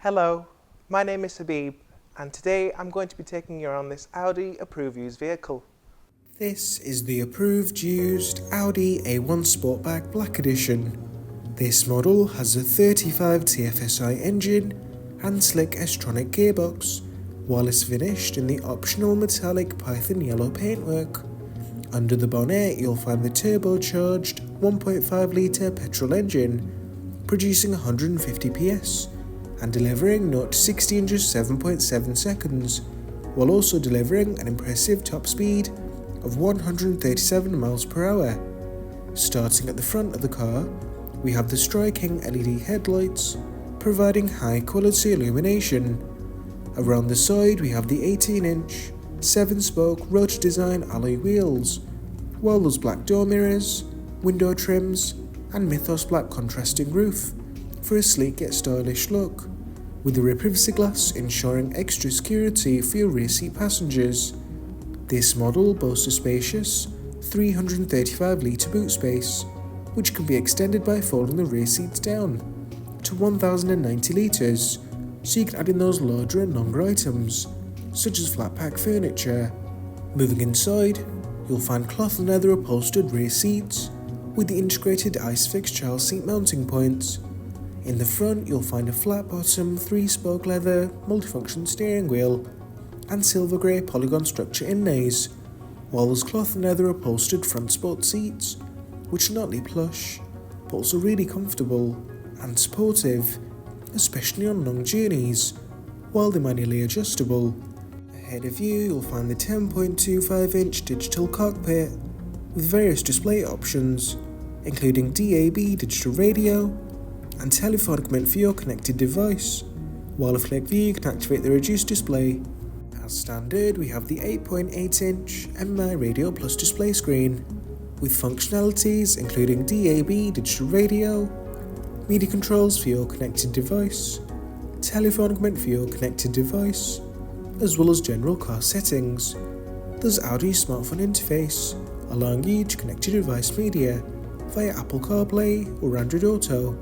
Hello, my name is Habib, and today I'm going to be taking you around this Audi approved used vehicle. This is the approved used Audi A1 Sportback Black Edition. This model has a 35 TFSI engine and slick S-tronic gearbox, while it's finished in the optional metallic Python yellow paintwork. Under the bonnet you'll find the turbocharged 1.5 litre petrol engine, producing 150 PS and delivering 0 to 60 in just 7.7 seconds, while also delivering an impressive top speed of 137 miles per hour. Starting at the front of the car, we have the striking LED headlights, providing high quality illumination. Around the side we have the 18-inch, 7-spoke rotor design alloy wheels, while those black door mirrors, window trims and Mythos black contrasting roof for a sleek yet stylish look, with the rear privacy glass ensuring extra security for your rear seat passengers. This model boasts a spacious 335 litre boot space, which can be extended by folding the rear seats down to 1090 litres, so you can add in those larger and longer items, such as flat pack furniture. Moving inside, you'll find cloth and leather upholstered rear seats, with the integrated ISOFIX child seat mounting points. In the front you'll find a flat bottom 3-spoke leather multifunction steering wheel and silver grey polygon structure inlays, while there's cloth and leather upholstered front sport seats, which are not only plush, but also really comfortable and supportive, especially on long journeys, while they're manually adjustable. Ahead of you you'll find the 10.25-inch digital cockpit, with various display options, including DAB digital radio, and telephonic meant for your connected device, while a flick view can activate the reduced display. As standard, we have the 8.8-inch MI Radio Plus display screen, with functionalities including DAB digital radio, media controls for your connected device, telephonic meant for your connected device, as well as general car settings. There's Audi's smartphone interface, allowing you to connect your device media via Apple Carplay or Android Auto.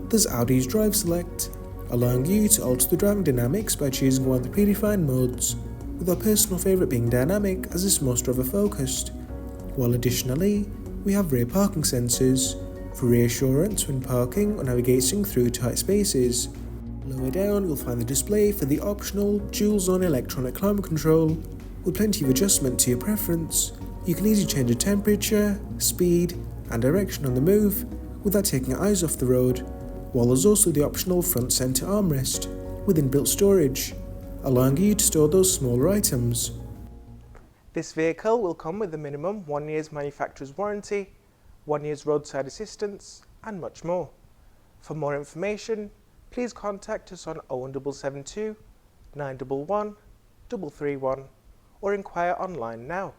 There's Audi's Drive Select, allowing you to alter the driving dynamics by choosing one of the predefined modes, with our personal favourite being dynamic as it's most driver focused, while additionally we have rear parking sensors for reassurance when parking or navigating through tight spaces. Lower down you'll find the display for the optional dual zone electronic climate control, with plenty of adjustment to your preference. You can easily change the temperature, speed and direction on the move without taking your eyes off the road, while there's also the optional front centre armrest with inbuilt storage, allowing you to store those smaller items. This vehicle will come with a minimum 1 year's manufacturer's warranty, 1 year's roadside assistance and much more. For more information, please contact us on 01772 911 331 or inquire online now.